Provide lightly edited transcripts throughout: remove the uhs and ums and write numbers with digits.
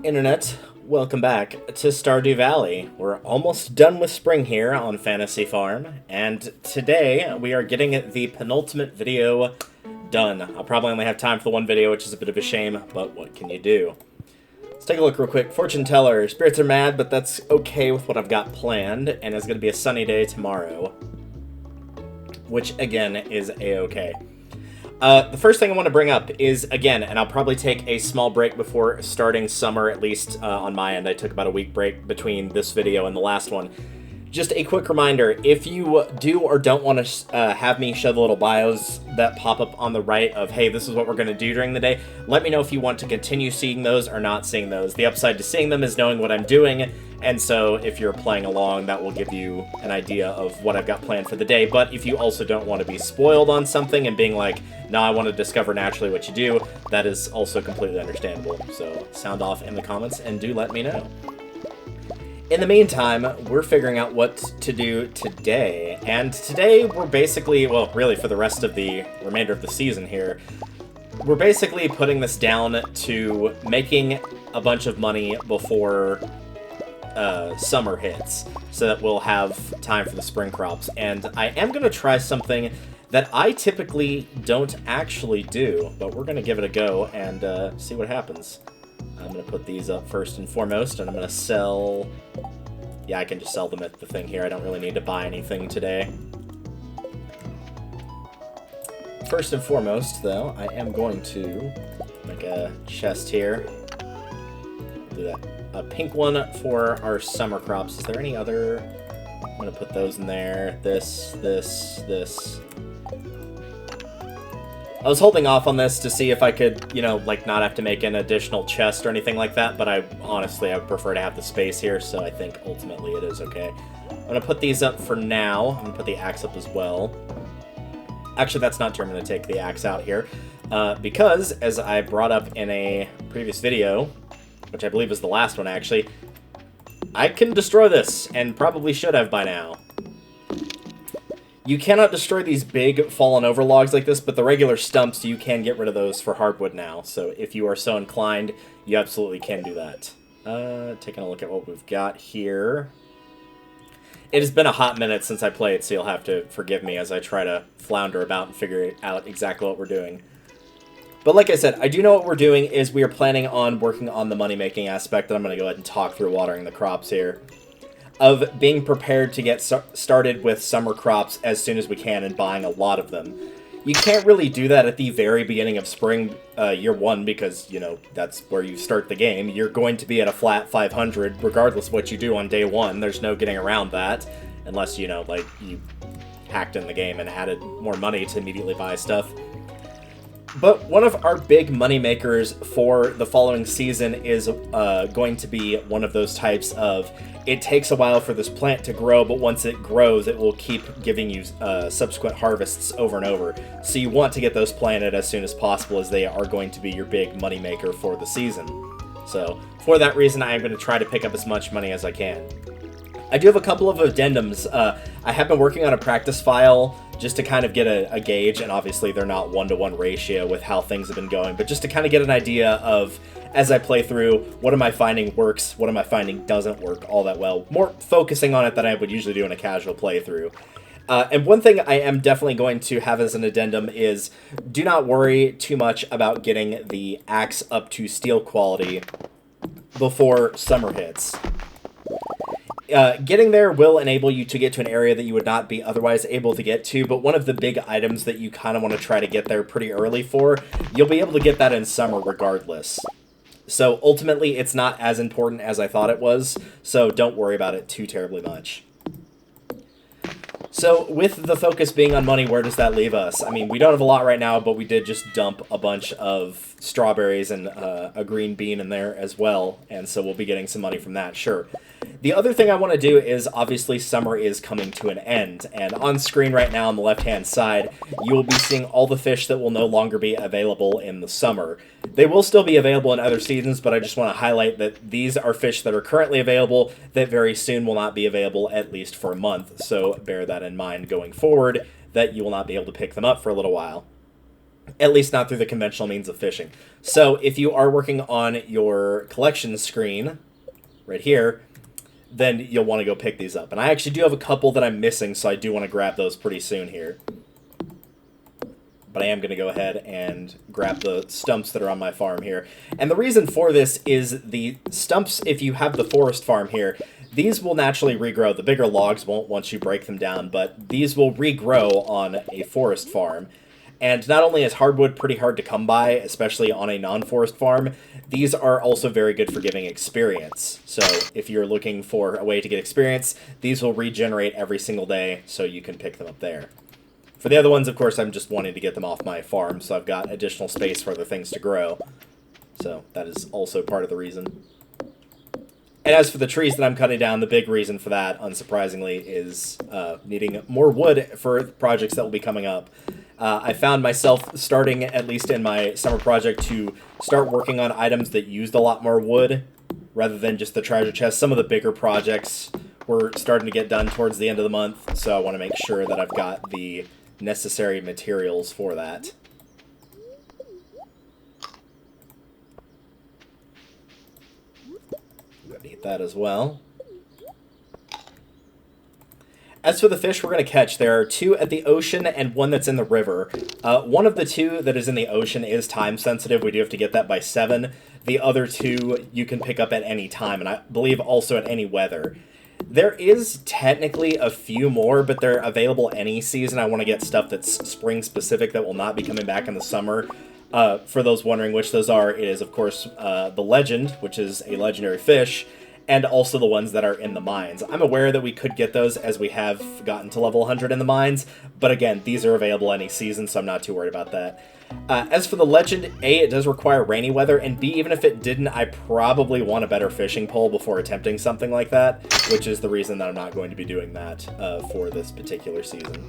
Internet, welcome back to Stardew Valley. We're almost done with spring here on Fantasy Farm, and today we are getting the penultimate video done. I'll probably only have time for the one video, which is a bit of a shame, but what can you do? Let's take a look real quick. Fortune teller, spirits are mad, but that's okay with what I've got planned, and it's going to be a sunny day tomorrow, which again is a-okay. The first thing I want to bring up is, again, and I'll probably take a small break before starting summer, at least on my end. I took about a week break between this video and the last one. Just a quick reminder, if you do or don't want to have me show the little bios that pop up on the right of, hey, this is what we're going to do during the day, let me know if you want to continue seeing those or not seeing those. The upside to seeing them is knowing what I'm doing, and so if you're playing along, that will give you an idea of what I've got planned for the day. But if you also don't want to be spoiled on something and being like, no, I want to discover naturally what you do, that is also completely understandable. So sound off in the comments and do let me know. In the meantime, we're figuring out what to do today. And today we're basically, well, really for the rest of the remainder of the season here, we're basically putting this down to making a bunch of money before summer hits, so that we'll have time for the spring crops. And I am going to try something that I typically don't actually do, but we're going to give it a go and see what happens. I'm going to put these up first and foremost, and I'm going to sell... Yeah, I can just sell them at the thing here. I don't really need to buy anything today. First and foremost, though, I am going to make a chest here. Do that. A pink one for our summer crops. Is there any other? I'm going to put those in there. This. I was holding off on this to see if I could, you know, like not have to make an additional chest or anything like that, but I would prefer to have the space here, so I think ultimately it is okay. I'm going to put these up for now. I'm going to put the axe up as well. Actually, that's not true. I'm going to take the axe out here, because, as I brought up in a previous video, which I believe is the last one, actually, I can destroy this, and probably should have by now. You cannot destroy these big fallen over logs like this, but the regular stumps, you can get rid of those for hardwood now. So if you are so inclined, you absolutely can do that. Taking a look at what we've got here. It has been a hot minute since I played, so you'll have to forgive me as I try to flounder about and figure out exactly what we're doing. But like I said, I do know what we're doing is we are planning on working on the money-making aspect, and I'm going to go ahead and talk through watering the crops here. Of being prepared to get started with summer crops as soon as we can and buying a lot of them. You can't really do that at the very beginning of spring, year one, because, you know, that's where you start the game. You're going to be at a flat 500 regardless of what you do on day one. There's no getting around that, unless, you know, like, you hacked in the game and added more money to immediately buy stuff. But one of our big money makers for the following season is going to be one of those types of, it takes a while for this plant to grow, but once it grows, it will keep giving you subsequent harvests over and over. So you want to get those planted as soon as possible, as they are going to be your big money maker for the season. So for that reason, I am going to try to pick up as much money as I can. I do have a couple of addendums. I have been working on a practice file just to kind of get a gauge, and obviously they're not 1-to-1 ratio with how things have been going, but just to kind of get an idea of, as I play through, what am I finding works, what am I finding doesn't work all that well. More focusing on it than I would usually do in a casual playthrough. And one thing I am definitely going to have as an addendum is, do not worry too much about getting the axe up to steel quality before summer hits. Getting there will enable you to get to an area that you would not be otherwise able to get to, but one of the big items that you kind of want to try to get there pretty early for, you'll be able to get that in summer regardless. So ultimately, it's not as important as I thought it was, so don't worry about it too terribly much. So, with the focus being on money, where does that leave us? I mean, we don't have a lot right now, but we did just dump a bunch of strawberries and a green bean in there as well, and so we'll be getting some money from that, sure. The other thing I want to do is, obviously, summer is coming to an end, and on screen right now on the left-hand side, you will be seeing all the fish that will no longer be available in the summer. They will still be available in other seasons, but I just want to highlight that these are fish that are currently available that very soon will not be available, at least for a month, so bear that in mind going forward, that you will not be able to pick them up for a little while. At least not through the conventional means of fishing. So if you are working on your collection screen, right here, then you'll want to go pick these up. And I actually do have a couple that I'm missing, so I do want to grab those pretty soon here. But I am going to go ahead and grab the stumps that are on my farm here. And the reason for this is the stumps, if you have the forest farm here, these will naturally regrow. The bigger logs won't once you break them down, but these will regrow on a forest farm. And not only is hardwood pretty hard to come by, especially on a non-forest farm, these are also very good for giving experience. So if you're looking for a way to get experience, these will regenerate every single day, so you can pick them up there. For the other ones, of course, I'm just wanting to get them off my farm, so I've got additional space for other things to grow. So that is also part of the reason. And as for the trees that I'm cutting down, the big reason for that, unsurprisingly, is needing more wood for projects that will be coming up. I found myself starting, at least in my summer project, to start working on items that used a lot more wood, rather than just the treasure chest. Some of the bigger projects were starting to get done towards the end of the month, so I want to make sure that I've got the necessary materials for that. I'm going to eat that as well. As for the fish we're going to catch, there are 2 at the ocean and 1 that's in the river. One of the 2 that is in the ocean is time sensitive. We do have to get that by 7. The other 2 you can pick up at any time, and I believe also at any weather. There is technically a few more, but they're available any season. I want to get stuff that's spring-specific that will not be coming back in the summer. For those wondering which those are, it is, of course, the Legend, which is a legendary fish, and also the ones that are in the mines. I'm aware that we could get those as we have gotten to level 100 in the mines, but again, these are available any season, so I'm not too worried about that. As for the Legend, A, it does require rainy weather, and B, even if it didn't, I probably want a better fishing pole before attempting something like that, which is the reason that I'm not going to be doing that for this particular season.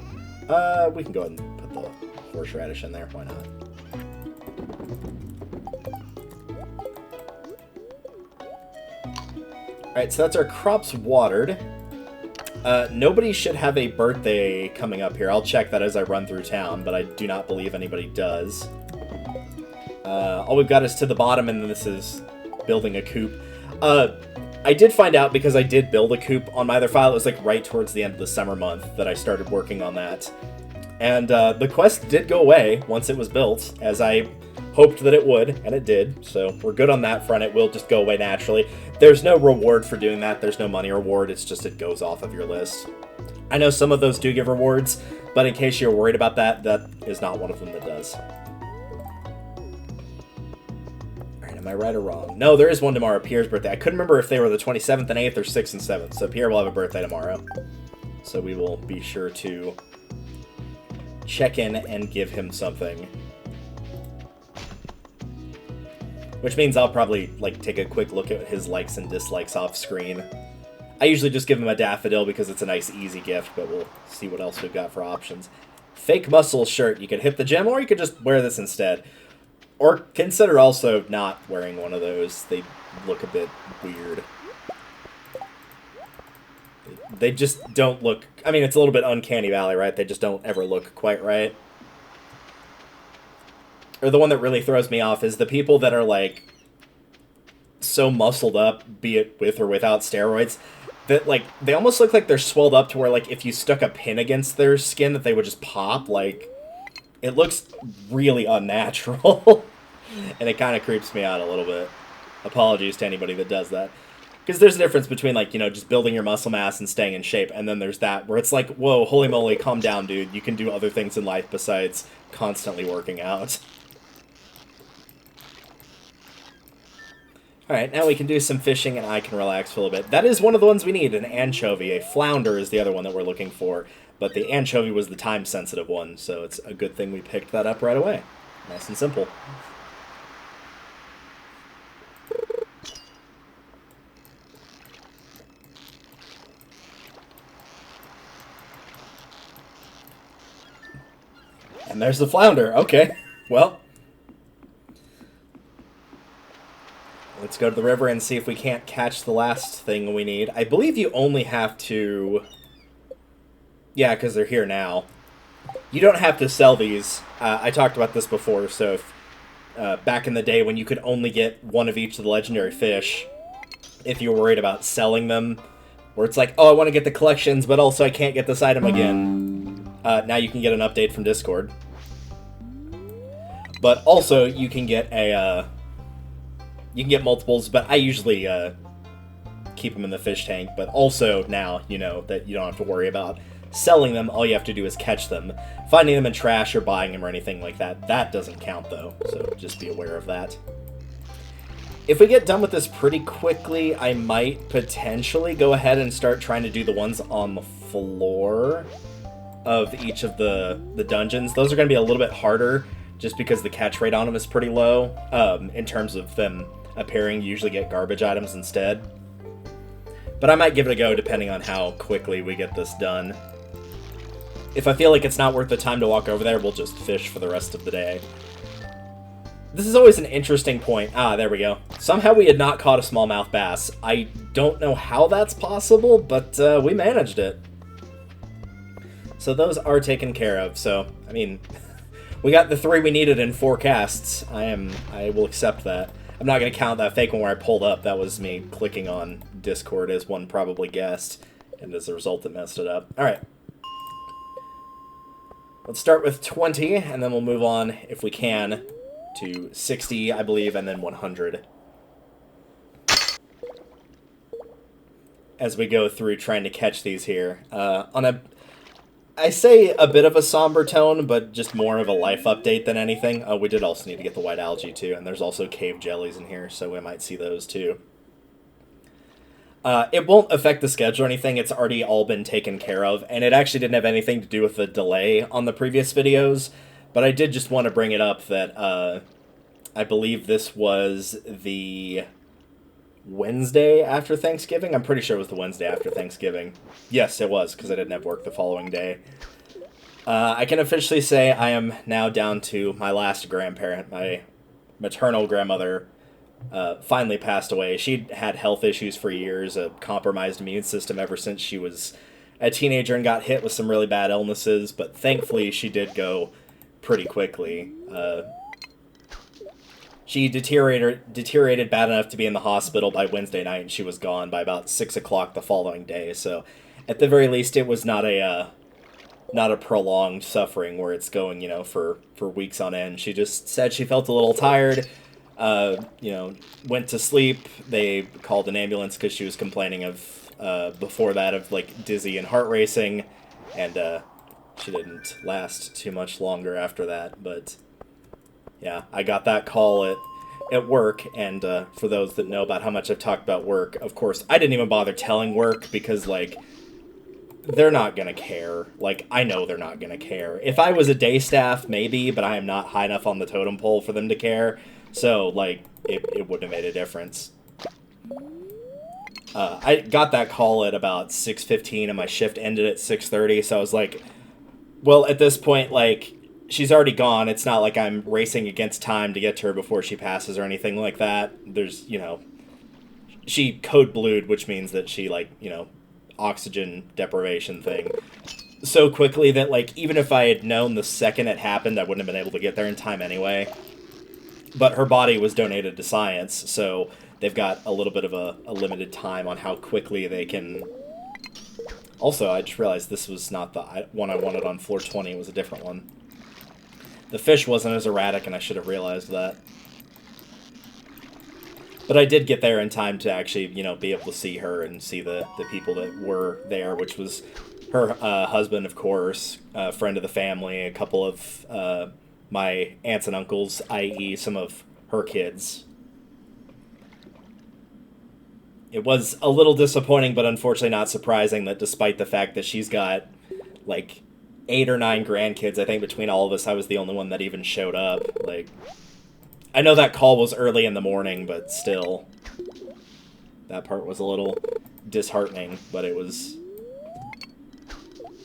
We can go ahead and put the horseradish in there, why not? Alright, so that's our crops watered. Nobody should have a birthday coming up here. I'll check that as I run through town, but I do not believe anybody does. All we've got is to the bottom, and then this is building a coop. I did find out, because I did build a coop on my other file, it was like right towards the end of the summer month that I started working on that. And the quest did go away once it was built, as I hoped that it would, and it did, so we're good on that front. It will just go away naturally. There's no reward for doing that. There's no money reward. It's just it goes off of your list. I know some of those do give rewards, but in case you're worried about that, that is not one of them that does. Alright, am I right or wrong? No, there is one tomorrow, Pierre's birthday. I couldn't remember if they were the 27th and 8th or 6th and 7th, so Pierre will have a birthday tomorrow. So we will be sure to check in and give him something. Which means I'll probably, like, take a quick look at his likes and dislikes off screen. I usually just give him a daffodil because it's a nice, easy gift, but we'll see what else we've got for options. Fake muscle shirt. You could hit the gym, or you could just wear this instead. Or consider also not wearing one of those. They look a bit weird. They just don't look... I mean, it's a little bit Uncanny Valley, right? They just don't ever look quite right. Or the one that really throws me off is the people that are, like, so muscled up, be it with or without steroids, that, like, they almost look like they're swelled up to where, like, if you stuck a pin against their skin, that they would just pop. Like, it looks really unnatural. And it kind of creeps me out a little bit. Apologies to anybody that does that. Because there's a difference between, like, you know, just building your muscle mass and staying in shape, and then there's that where it's like, whoa, holy moly, calm down, dude. You can do other things in life besides constantly working out. Alright, now we can do some fishing and I can relax for a little bit. That is one of the ones we need, an anchovy. A flounder is the other one that we're looking for, but the anchovy was the time-sensitive one, so it's a good thing we picked that up right away. Nice and simple. And there's the flounder. Okay, well... let's go to the river and see if we can't catch the last thing we need. I believe you only have to... yeah, because they're here now. You don't have to sell these. I talked about this before, so if, back in the day when you could only get one of each of the legendary fish, if you're worried about selling them, where it's like, oh, I want to get the collections, but also I can't get this item again, now you can get an update from Discord. But also, you can get you can get multiples, but I usually keep them in the fish tank. But also now, you know, that you don't have to worry about selling them. All you have to do is catch them. Finding them in trash or buying them or anything like that, that doesn't count, though. So just be aware of that. If we get done with this pretty quickly, I might potentially go ahead and start trying to do the ones on the floor of each of the dungeons. Those are going to be a little bit harder, just because the catch rate on them is pretty low. In terms of them appearing, you usually get garbage items instead. But I might give it a go depending on how quickly we get this done. If I feel like it's not worth the time to walk over there, we'll just fish for the rest of the day. This is always an interesting point. Ah, there we go. Somehow we had not caught a smallmouth bass. I don't know how that's possible, but we managed it. So those are taken care of. So, I mean, we got the 3 we needed in 4 casts. I will accept that. I'm not going to count that fake one where I pulled up. That was me clicking on Discord, as one probably guessed. And as a result, it messed it up. Alright. Let's start with 20, and then we'll move on, if we can, to 60, I believe, and then 100. As we go through trying to catch these here. I say a bit of a somber tone, but just more of a life update than anything. We did also need to get the white algae, too, and there's also cave jellies in here, so we might see those, too. It won't affect the schedule or anything. It's already all been taken care of, and it actually didn't have anything to do with the delay on the previous videos, but I did just want to bring it up that I believe this was the Wednesday after Thanksgiving? I'm pretty sure it was the Wednesday after Thanksgiving. Yes, it was, because I didn't have work the following day. I can officially say I am now down to my last grandparent. My maternal grandmother finally passed away. She'd had health issues for years, a compromised immune system ever since she was a teenager and got hit with some really bad illnesses, but thankfully she did go pretty quickly. She deteriorated bad enough to be in the hospital by Wednesday night, and she was gone by about 6 o'clock the following day. So, at the very least, it was not a prolonged suffering where it's going, you know, for weeks on end. She just said she felt a little tired, you know, went to sleep. They called an ambulance because she was complaining of, before that, of, like, dizzy and heart racing, and she didn't last too much longer after that, but... yeah, I got that call at work, and for those that know about how much I've talked about work, of course, I didn't even bother telling work because, like, they're not going to care. Like, I know they're not going to care. If I was a day staff, maybe, but I am not high enough on the totem pole for them to care, so, like, it wouldn't have made a difference. I got that call at about 6:15, and my shift ended at 6:30, so I was like, well, at this point, like... she's already gone. It's not like I'm racing against time to get to her before she passes or anything like that. There's, you know... she code blued, which means that she, like, you know, oxygen deprivation thing so quickly that, like, even if I had known the second it happened, I wouldn't have been able to get there in time anyway. But her body was donated to science, so they've got a little bit of a limited time on how quickly they can... also, I just realized this was not the one I wanted on floor 20. It was a different one. The fish wasn't as erratic, and I should have realized that. But I did get there in time to actually, you know, be able to see her and see the people that were there, which was her husband, of course, a friend of the family, a couple of my aunts and uncles, i.e. some of her kids. It was a little disappointing, but unfortunately not surprising that despite the fact that she's got, like... 8 or 9 grandkids, I think between all of us, I was the only one that even showed up. Like, I know that call was early in the morning, but still, that part was a little disheartening, but it was...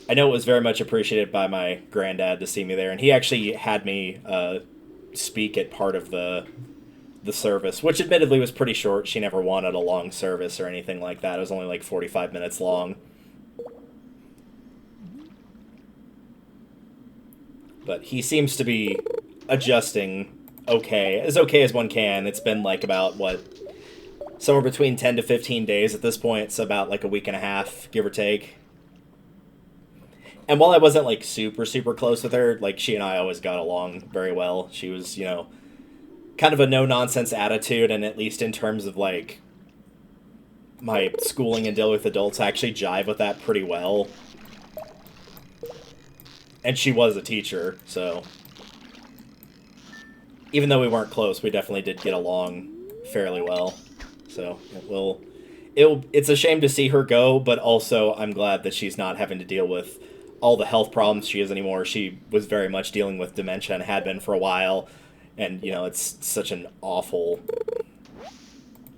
I know it was very much appreciated by my granddad to see me there, and he actually had me speak at part of the service, which admittedly was pretty short. She never wanted a long service or anything like that. It was only like 45 minutes long. But he seems to be adjusting okay as one can. It's been like about, what, somewhere between 10 to 15 days at this point. It's about like a week and a half, give or take. And while I wasn't like super, super close with her, like she and I always got along very well. She was, kind of a no-nonsense attitude, and at least in terms of like my schooling and dealing with adults, I actually jive with that pretty well. And she was a teacher, so even though we weren't close, we definitely did get along fairly well. So it's a shame to see her go, but also I'm glad that she's not having to deal with all the health problems she is anymore. She was very much dealing with dementia and had been for a while, and it's such an awful.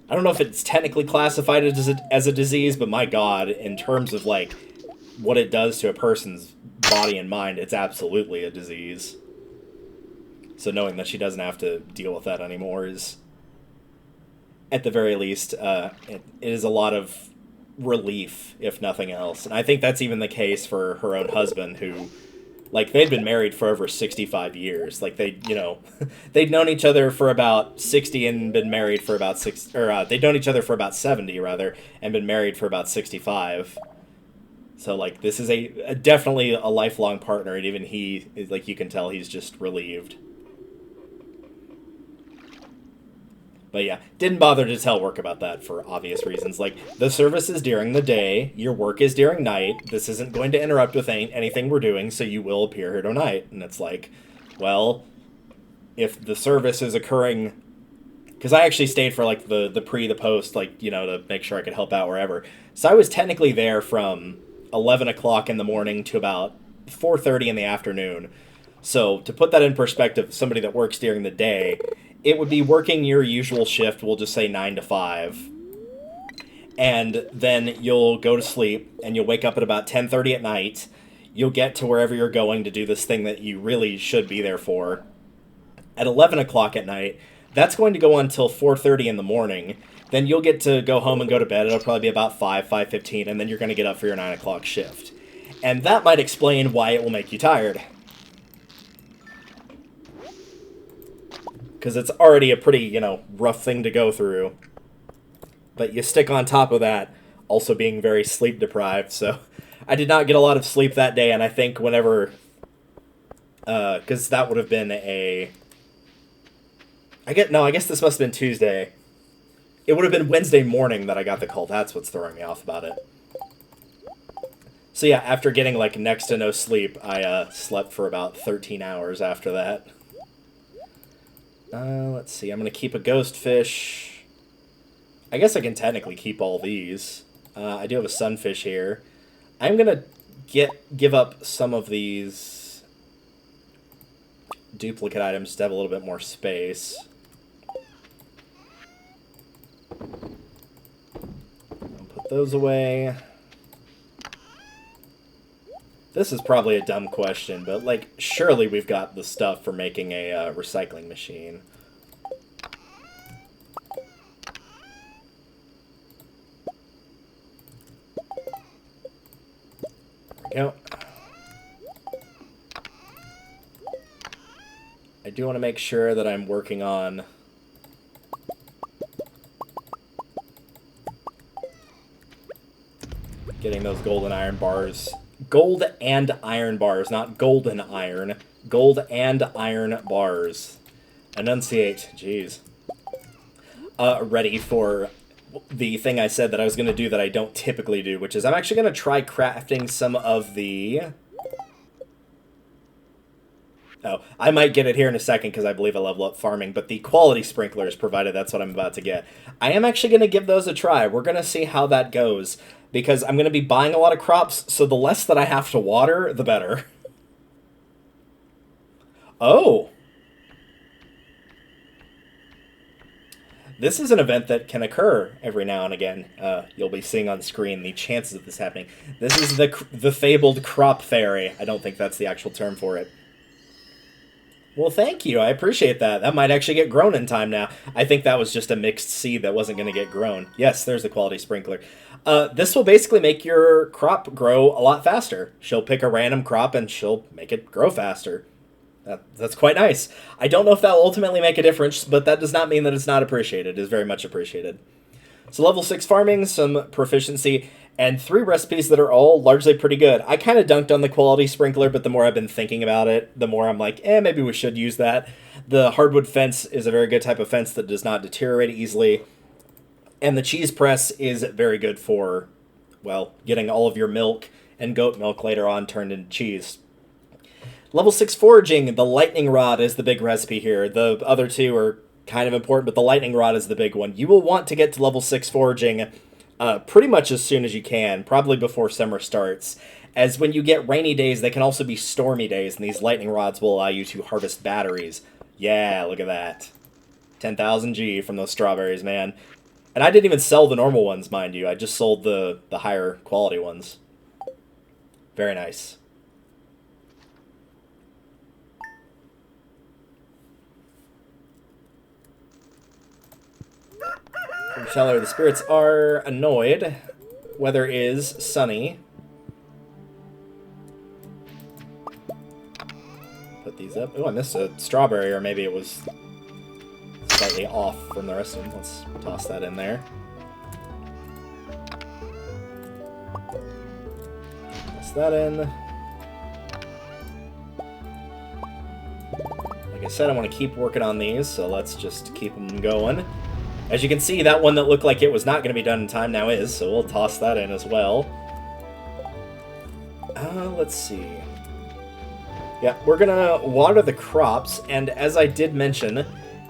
I don't know if it's technically classified as a disease, but my God, in terms of like what it does to a person's body and mind, it's absolutely a disease. So knowing that she doesn't have to deal with that anymore is, at the very least, it is a lot of relief, if nothing else. And I think that's even the case for her own husband, who, like, they'd been married for over 65 years. Like, they'd known each other for about 60 and been married for about they'd known each other for about 70, rather, and been married for about 65. So, like, this is definitely a lifelong partner, and even he, like, you can tell he's just relieved. But yeah, didn't bother to tell work about that for obvious reasons. Like, the service is during the day, your work is during night, this isn't going to interrupt with anything we're doing, so you will appear here tonight. And it's like, well, if the service is occurring... Because I actually stayed for, like, the pre, the post, like, to make sure I could help out wherever. So I was technically there from 11 o'clock in the morning to about 4:30 in the afternoon. So, to put that in perspective, somebody that works during the day... It would be working your usual shift, we'll just say 9 to 5. And then you'll go to sleep, and you'll wake up at about 10:30 at night. You'll get to wherever you're going to do this thing that you really should be there for. At 11 o'clock at night, that's going to go on until 4:30 in the morning. Then you'll get to go home and go to bed. It'll probably be about 5:15, and then you're going to get up for your 9 o'clock shift. And that might explain why it will make you tired. Because it's already a pretty, rough thing to go through. But you stick on top of that, also being very sleep deprived. So I did not get a lot of sleep that day, and I think whenever... Because that would have been I guess this must have been Tuesday. It would have been Wednesday morning that I got the call. That's what's throwing me off about it. So yeah, after getting, like, next to no sleep, I slept for about 13 hours after that. Let's see, I'm going to keep a ghost fish. I guess I can technically keep all these. I do have a sunfish here. I'm going to give up some of these duplicate items to have a little bit more space. I'll put those away. This is probably a dumb question, but, like, surely we've got the stuff for making a recycling machine. There we go. I do want to make sure that I'm working on... getting those golden iron bars... Gold and iron bars, not golden iron. Gold and iron bars. Enunciate, jeez. Ready for the thing I said that I was going to do that I don't typically do, which is I'm actually going to try crafting some of the... Oh, I might get it here in a second because I believe I level up farming, but the quality sprinklers, provided that's what I'm about to get. I am actually going to give those a try. We're going to see how that goes, because I'm going to be buying a lot of crops, so the less that I have to water, the better. Oh! This is an event that can occur every now and again. You'll be seeing on screen the chances of this happening. This is the fabled crop fairy. I don't think that's the actual term for it. Well, thank you. I appreciate that. That might actually get grown in time now. I think that was just a mixed seed that wasn't going to get grown. Yes, there's the quality sprinkler. This will basically make your crop grow a lot faster. She'll pick a random crop and she'll make it grow faster. That's quite nice. I don't know if that will ultimately make a difference, but that does not mean that it's not appreciated. It is very much appreciated. So level 6 farming, some proficiency, and 3 recipes that are all largely pretty good. I kind of dunked on the quality sprinkler, but the more I've been thinking about it, the more I'm like, maybe we should use that. The hardwood fence is a very good type of fence that does not deteriorate easily. And the cheese press is very good for, well, getting all of your milk and goat milk later on turned into cheese. Level 6 foraging, the lightning rod is the big recipe here. The other two are kind of important, but the lightning rod is the big one. You will want to get to level 6 foraging pretty much as soon as you can, probably before summer starts, as when you get rainy days, they can also be stormy days, and these lightning rods will allow you to harvest batteries. Yeah, look at that. 10,000 G from those strawberries, man. And I didn't even sell the normal ones, mind you. I just sold the higher quality ones. Very nice. Tell her the spirits are annoyed. Weather is sunny. Put these up. Oh, I missed a strawberry, or maybe it was slightly off from the rest of them. Let's toss that in there. Toss that in. Like I said, I want to keep working on these, so let's just keep them going. As you can see, that one that looked like it was not going to be done in time now is, so we'll toss that in as well. Let's see. Yeah, we're going to water the crops, and as I did mention,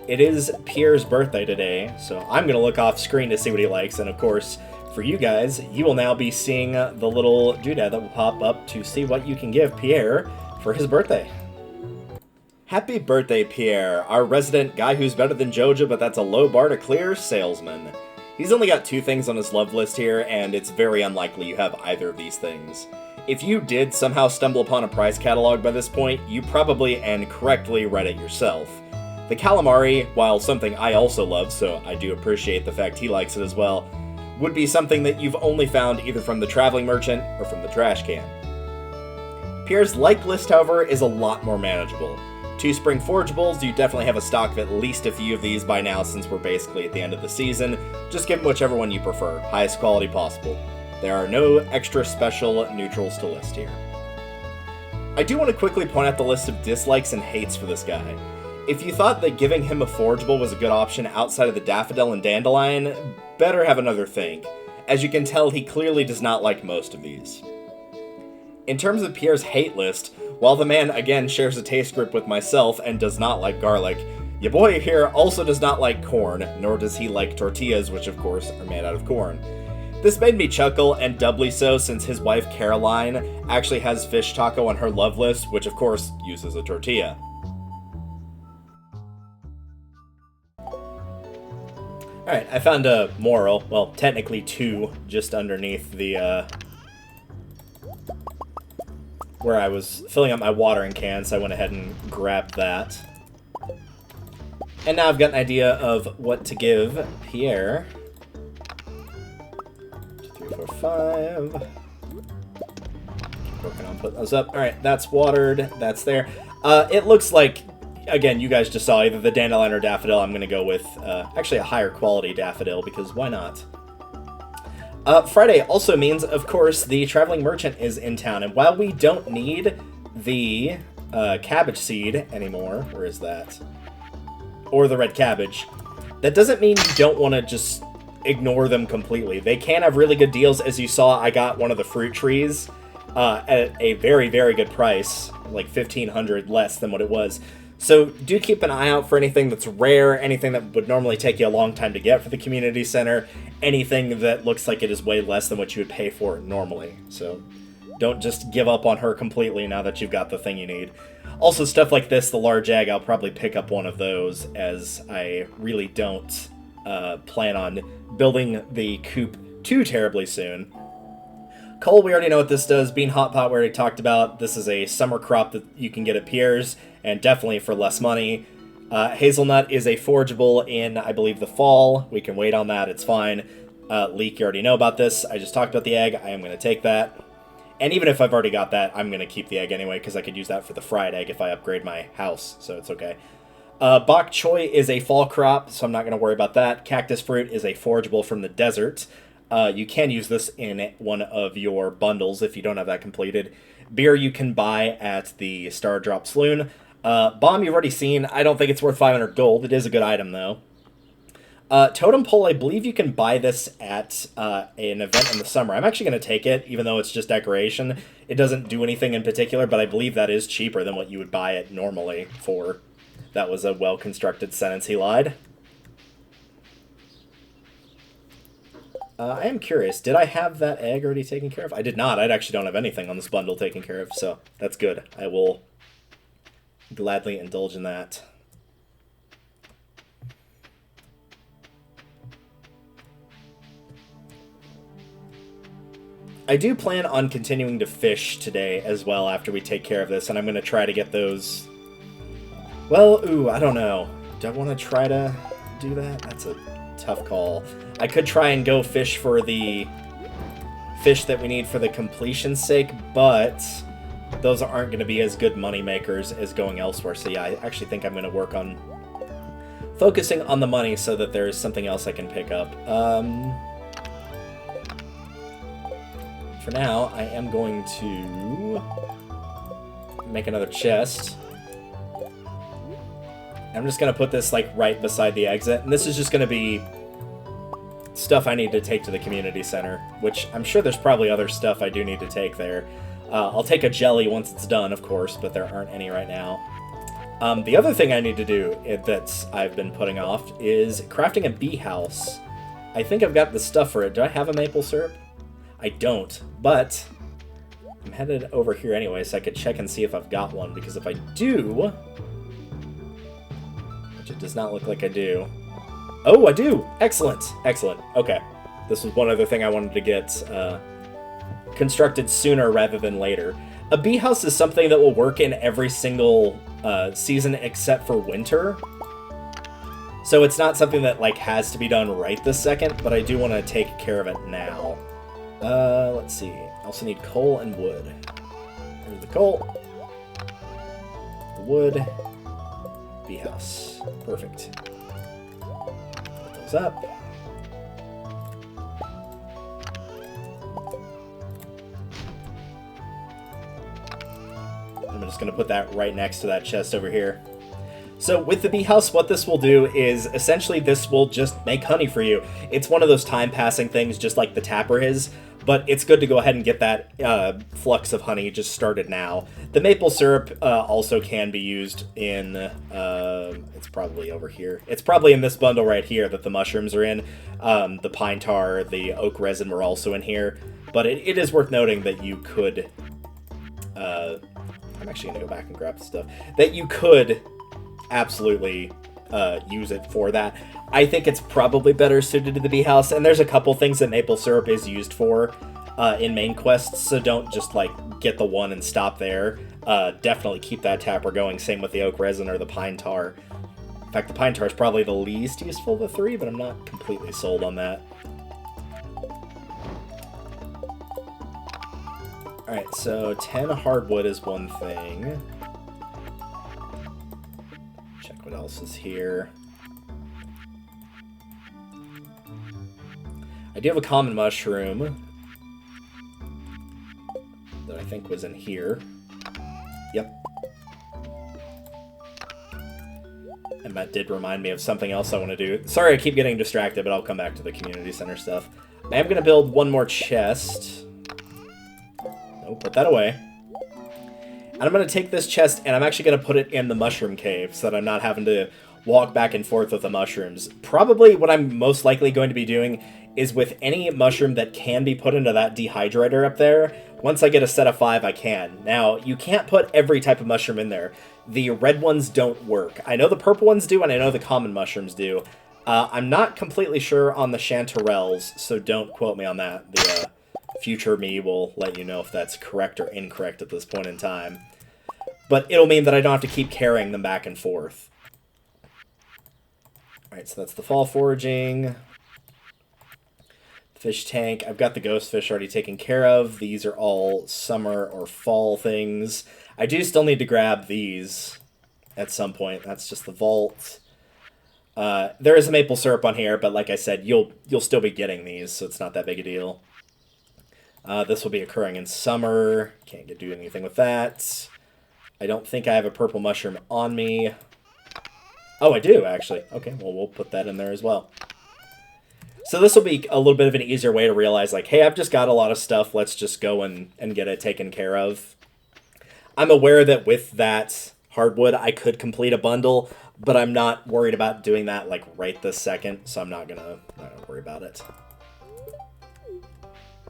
it is Pierre's birthday today, so I'm going to look off screen to see what he likes, and of course, for you guys, you will now be seeing the little doodad that will pop up to see what you can give Pierre for his birthday. Happy birthday, Pierre, our resident guy who's better than Joja, but that's a low bar to clear, salesman. He's only got 2 things on his love list here, and it's very unlikely you have either of these things. If you did somehow stumble upon a price catalog by this point, you probably and correctly read it yourself. The calamari, while something I also love, so I do appreciate the fact he likes it as well, would be something that you've only found either from the traveling merchant or from the trash can. Pierre's like list, however, is a lot more manageable. 2 spring forageables, you definitely have a stock of at least a few of these by now since we're basically at the end of the season. Just give them whichever one you prefer, highest quality possible. There are no extra special neutrals to list here. I do want to quickly point out the list of dislikes and hates for this guy. If you thought that giving him a forageable was a good option outside of the daffodil and dandelion, better have another think. As you can tell, he clearly does not like most of these. In terms of Pierre's hate list, while the man again shares a taste group with myself and does not like garlic, your boy here also does not like corn, nor does he like tortillas, which of course are made out of corn. This made me chuckle, and doubly so since his wife Caroline actually has fish taco on her love list, which of course uses a tortilla. Alright, I found a moral, well, technically 2, just underneath the, where I was filling up my watering can, so I went ahead and grabbed that. And now I've got an idea of what to give Pierre. 2, 3, 4, 5. Keep working on putting those up. Alright, that's watered. That's there. It looks like, again, you guys just saw either the dandelion or daffodil. I'm going to go with actually a higher quality daffodil, because why not? Friday also means, of course, the traveling merchant is in town, and while we don't need the cabbage seed anymore, where is that? Or the red cabbage, that doesn't mean you don't want to just ignore them completely. They can have really good deals. As you saw, I got one of the fruit trees at a very, very good price, like 1,500 less than what it was. So do keep an eye out for anything that's rare, anything that would normally take you a long time to get for the community center, anything that looks like it is way less than what you would pay for it normally. So don't just give up on her completely now that you've got the thing you need. Also, stuff like this, the large egg, I'll probably pick up one of those, as I really don't plan on building the coop too terribly soon. Coal, we already know what this does. Bean Hot Pot, we already talked about. This is a summer crop that you can get at Pierre's, and definitely for less money. Hazelnut is a forageable in, I believe, the fall. We can wait on that, it's fine. Leek, you already know about this. I just talked about the egg. I am going to take that. And even if I've already got that, I'm going to keep the egg anyway, because I could use that for the fried egg if I upgrade my house, so it's okay. Bok choy is a fall crop, so I'm not going to worry about that. Cactus fruit is a forageable from the desert. You can use this in one of your bundles if you don't have that completed. Beer you can buy at the Star Drop Saloon. Bomb you've already seen. I don't think it's worth 500 gold. It is a good item, though. Totem Pole, I believe you can buy this at an event in the summer. I'm actually going to take it, even though it's just decoration. It doesn't do anything in particular, but I believe that is cheaper than what you would buy it normally for. That was a well-constructed sentence. He lied. I am curious. Did I have that egg already taken care of? I did not. I actually don't have anything on this bundle taken care of, so that's good. I will gladly indulge in that. I do plan on continuing to fish today as well after we take care of this, and I'm going to try to get those... Well, ooh, I don't know. Do I want to try to do that? That's a tough call. I could try and go fish for the fish that we need for the completion's sake, but those aren't going to be as good money makers as going elsewhere. So yeah, I actually think I'm going to work on focusing on the money so that there's something else I can pick up. For now, I am going to make another chest. I'm just going to put this, like, right beside the exit. And this is just going to be stuff I need to take to the community center, which I'm sure there's probably other stuff I do need to take there. I'll take a jelly once it's done, of course, but there aren't any right now. The other thing I need to do that I've been putting off is crafting a bee house. I think I've got the stuff for it. Do I have a maple syrup? I don't, but I'm headed over here anyway, so I could check and see if I've got one, because if I do... It does not look like I do. Oh, I do! Excellent! Excellent. Okay. This was one other thing I wanted to get constructed sooner rather than later. A bee house is something that will work in every single season except for winter. So it's not something that, like, has to be done right this second, but I do want to take care of it now. Let's see. I also need coal and wood. There's the coal. The wood. Bee house. Perfect. Put those up. I'm just going to put that right next to that chest over here. So with the bee house, what this will do is essentially this will just make honey for you. It's one of those time-passing things, just like the tapper is, but it's good to go ahead and get that flux of honey just started now. The maple syrup also can be used in, it's probably over here. It's probably in this bundle right here that the mushrooms are in. The pine tar, the oak resin were also in here, but it is worth noting that you could, I'm actually going to go back and grab the stuff, that you could absolutely use it for that. I think it's probably better suited to the bee house, and there's a couple things that maple syrup is used for in main quests, so don't just, like, get the one and stop there. Definitely keep that tapper going, same with the oak resin or the pine tar. In fact, the pine tar is probably the least useful of the three, but I'm not completely sold on that. Alright, so 10 hardwood is one thing. Check what else is here. I do have a common mushroom that I think was in here. Yep. And that did remind me of something else I want to do. Sorry I keep getting distracted, but I'll come back to the community center stuff. I am going to build one more chest. Oh, put that away. And I'm going to take this chest, and I'm actually going to put it in the mushroom cave so that I'm not having to walk back and forth with the mushrooms. Probably what I'm most likely going to be doing is with any mushroom that can be put into that dehydrator up there, once I get a set of 5, I can. Now, you can't put every type of mushroom in there. The red ones don't work. I know the purple ones do, and I know the common mushrooms do. I'm not completely sure on the chanterelles, so don't quote me on that. The future me will let you know if that's correct or incorrect at this point in time. But it'll mean that I don't have to keep carrying them back and forth. Alright, so that's the fall foraging. Fish tank. I've got the ghost fish already taken care of. These are all summer or fall things. I do still need to grab these at some point. That's just the vault. There is a maple syrup on here, but like I said, you'll still be getting these, so it's not that big a deal. This will be occurring in summer. Can't do anything with that. I don't think I have a purple mushroom on me. Oh, I do, actually. Okay, well, we'll put that in there as well. So this will be a little bit of an easier way to realize, like, hey, I've just got a lot of stuff. Let's just go and get it taken care of. I'm aware that with that hardwood, I could complete a bundle, but I'm not worried about doing that, like, right this second, so I'm not gonna worry about it.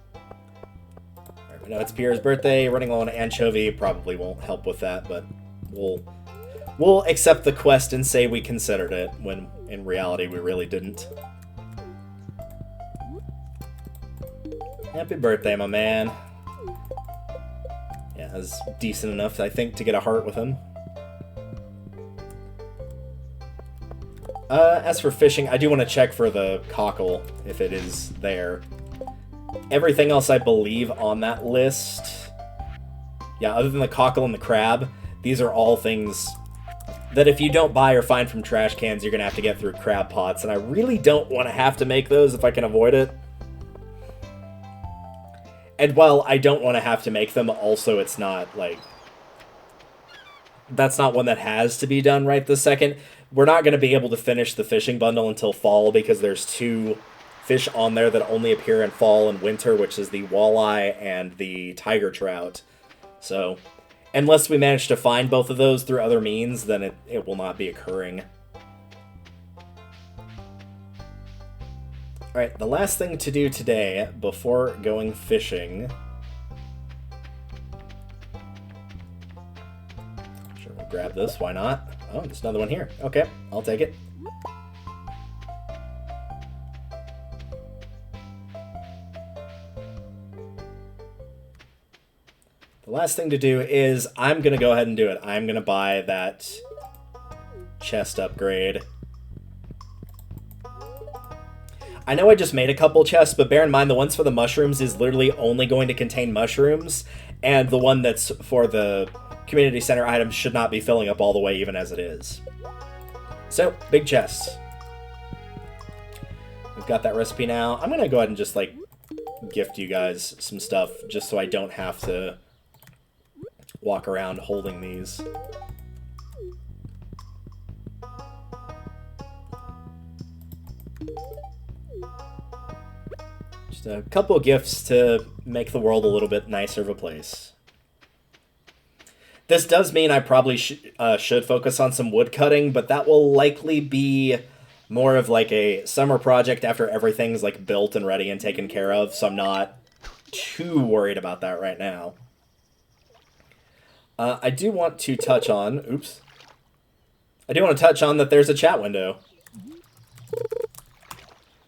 Alright, we know it's Pierre's birthday. Running low on anchovy probably won't help with that, but we'll accept the quest and say we considered it, when in reality we really didn't. Happy birthday, my man. Yeah, it was decent enough, I think, to get a heart with him. As for fishing, I do want to check for the cockle, if it is there. Everything else, I believe, on that list... Yeah, other than the cockle and the crab, these are all things that if you don't buy or find from trash cans, you're going to have to get through crab pots, and I really don't want to have to make those if I can avoid it. And while I don't want to have to make them, also it's not, like... That's not one that has to be done right this second. We're not going to be able to finish the fishing bundle until fall because there's 2 fish on there that only appear in fall and winter, which is the walleye and the tiger trout. So, unless we manage to find both of those through other means, then it will not be occurring. Alright, the last thing to do today before going fishing... Sure, we'll grab this, why not? Oh, there's another one here. Okay, I'll take it. The last thing to do is I'm going to go ahead and do it. I'm going to buy that chest upgrade. I know I just made a couple chests, but bear in mind the ones for the mushrooms is literally only going to contain mushrooms, and the one that's for the community center items should not be filling up all the way even as it is. So, big chests. We've got that recipe now. I'm going to go ahead and just, like, gift you guys some stuff just so I don't have to walk around holding these. Just a couple of gifts to make the world a little bit nicer of a place. This does mean I probably should focus on some wood cutting, but that will likely be more of like a summer project after everything's like built and ready and taken care of, so I'm not too worried about that right now. I do want to touch on... Oops. I do want to touch on that there's a chat window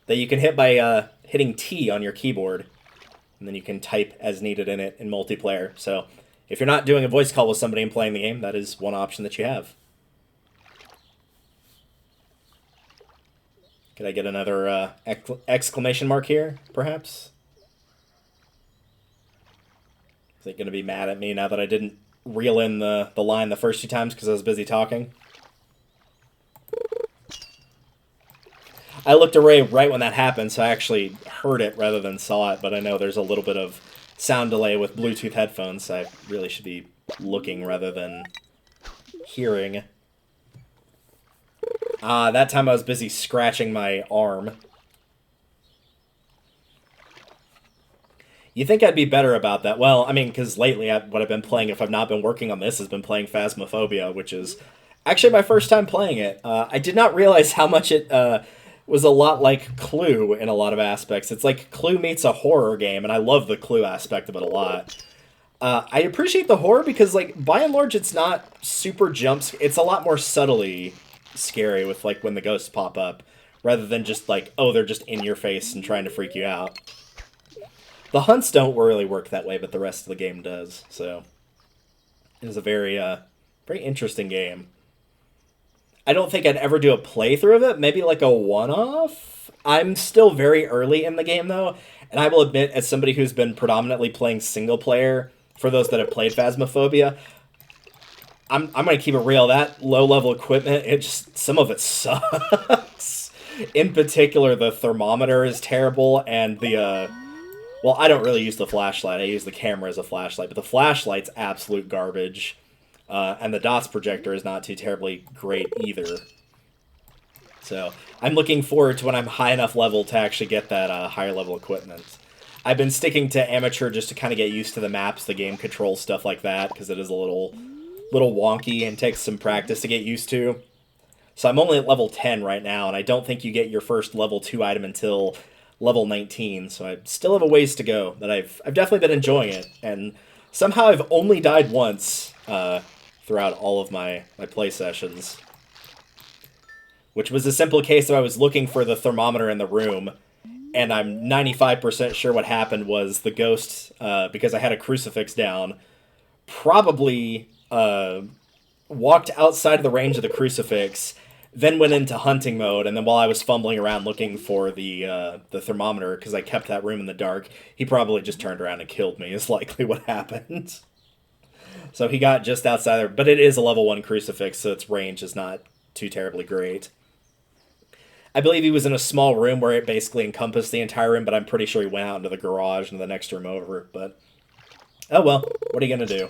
that you can hit by hitting T on your keyboard, and then you can type as needed in it in multiplayer. So if you're not doing a voice call with somebody and playing the game, that is one option that you have. Could I get another exclamation mark here, perhaps? Is it going to be mad at me now that I didn't reel in the line the first 2 times because I was busy talking? I looked away right when that happened, so I actually heard it rather than saw it, but I know there's a little bit of sound delay with Bluetooth headphones, so I really should be looking rather than hearing. That time I was busy scratching my arm. You think I'd be better about that? Well, I mean, because lately what I've been playing, if I've not been working on this, has been playing Phasmophobia, which is actually my first time playing it. I did not realize how much it was a lot like Clue in a lot of aspects. It's like Clue meets a horror game, and I love the Clue aspect of it a lot. I appreciate the horror because, like, by and large, it's not super jumps. It's a lot more subtly scary with, like, when the ghosts pop up, rather than just, like, oh, they're just in your face and trying to freak you out. The hunts don't really work that way, but the rest of the game does, so it is a very, very interesting game. I don't think I'd ever do a playthrough of it, maybe like a one-off? I'm still very early in the game, though, and I will admit, as somebody who's been predominantly playing single player, for those that have played Phasmophobia, I'm going to keep it real. That low-level equipment, some of it sucks. In particular, the thermometer is terrible, and the, well, I don't really use the flashlight. I use the camera as a flashlight, but the flashlight's absolute garbage. And the DOTS projector is not too terribly great either. So, I'm looking forward to when I'm high enough level to actually get that higher level equipment. I've been sticking to amateur just to kind of get used to the maps, the game controls, stuff like that, because it is a little wonky and takes some practice to get used to. So I'm only at level 10 right now, and I don't think you get your first level 2 item until level 19, so I still have a ways to go, but I've definitely been enjoying it, and somehow I've only died once throughout all of my play sessions. Which was a simple case of I was looking for the thermometer in the room, and I'm 95% sure what happened was the ghost, because I had a crucifix down, probably walked outside of the range of the crucifix, then went into hunting mode, and then while I was fumbling around looking for the thermometer, because I kept that room in the dark, he probably just turned around and killed me, is likely what happened. So he got just outside there, but it is a level 1 crucifix, so its range is not too terribly great. I believe he was in a small room where it basically encompassed the entire room, but I'm pretty sure he went out into the garage and the next room over, but oh well, what are you going to do?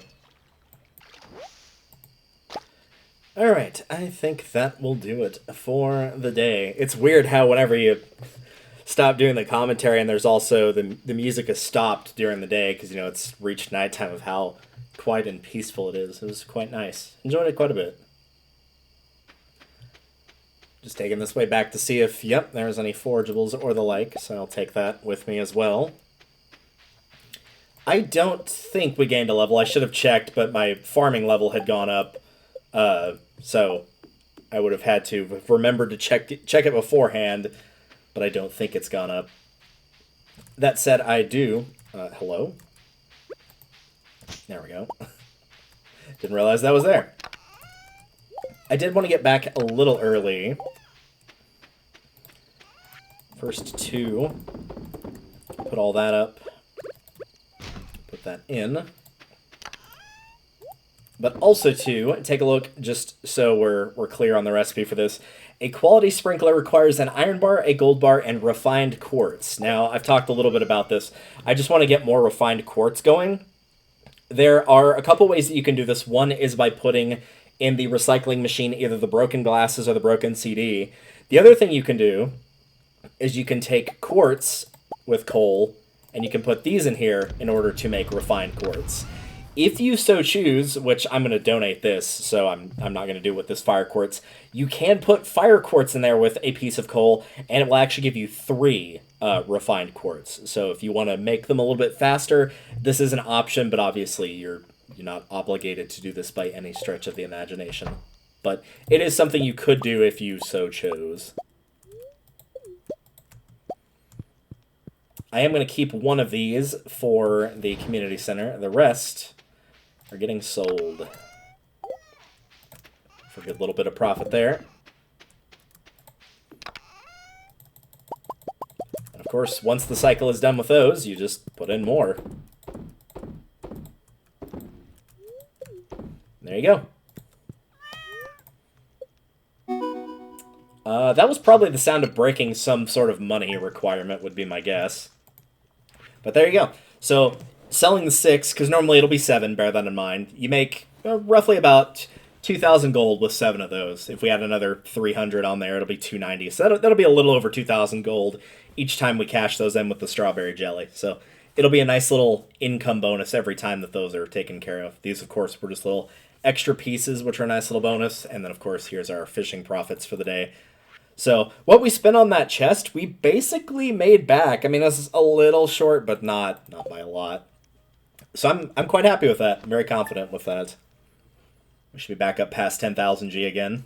Alright, I think that will do it for the day. It's weird how whenever you stop doing the commentary and there's also the music is stopped during the day because, you know, it's reached nighttime of how quiet and peaceful it is. It was quite nice. Enjoyed it quite a bit. Just taking this way back to see if, yep, there's any forageables or the like, so I'll take that with me as well. I don't think we gained a level. I should have checked, but my farming level had gone up, so I would have had to remember to check it beforehand, but I don't think it's gone up. That said, I do... hello? There we go. Didn't realize that was there. I did want to get back a little early. First two. Put all that up. Put that in. But also to take a look, just so we're clear on the recipe for this. A quality sprinkler requires an iron bar, a gold bar, and refined quartz. Now, I've talked a little bit about this. I just want to get more refined quartz going. There are a couple ways that you can do this. One is by putting in the recycling machine either the broken glasses or the broken CD. The other thing you can do is you can take quartz with coal, and you can put these in here in order to make refined quartz. If you so choose, which I'm going to donate this, so I'm not going to do it with this fire quartz, you can put fire quartz in there with a piece of coal, and it will actually give you 3 refined quartz. So if you want to make them a little bit faster, this is an option, but obviously you're not obligated to do this by any stretch of the imagination. But it is something you could do if you so chose. I am going to keep one of these for the community center. The rest are getting sold. For a good little bit of profit there. And of course, once the cycle is done with those, you just put in more. There you go. That was probably the sound of breaking some sort of money requirement, would be my guess. But there you go. So, selling the 6, because normally it'll be 7, bear that in mind. You make roughly about 2,000 gold with 7 of those. If we add another 300 on there, it'll be 290. So that'll be a little over 2,000 gold each time we cash those in with the strawberry jelly. So it'll be a nice little income bonus every time that those are taken care of. These, of course, were just little extra pieces, which are a nice little bonus. And then, of course, here's our fishing profits for the day. So what we spent on that chest, we basically made back. I mean, this is a little short, but not by a lot. So I'm quite happy with that. I'm very confident with that. We should be back up past 10,000 G again.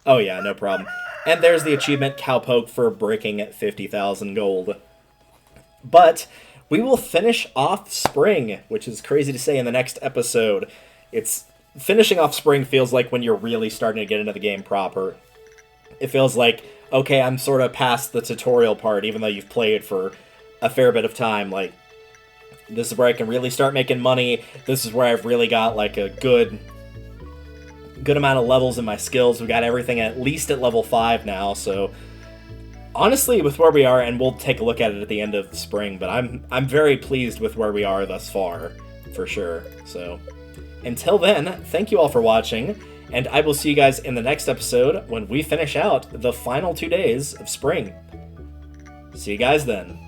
Oh yeah, no problem. And there's the achievement, Cowpoke, for breaking 50,000 gold. But we will finish off spring, which is crazy to say, in the next episode. Finishing off spring feels like when you're really starting to get into the game proper. It feels like, okay, I'm sort of past the tutorial part, even though you've played for a fair bit of time. Like, this is where I can really start making money. This is where I've really got, like, a good amount of levels in my skills. We got everything at least at level 5 now, so honestly, with where we are, and we'll take a look at it at the end of spring, but I'm very pleased with where we are thus far, for sure. So, until then, thank you all for watching, and I will see you guys in the next episode when we finish out the final 2 days of spring. See you guys then.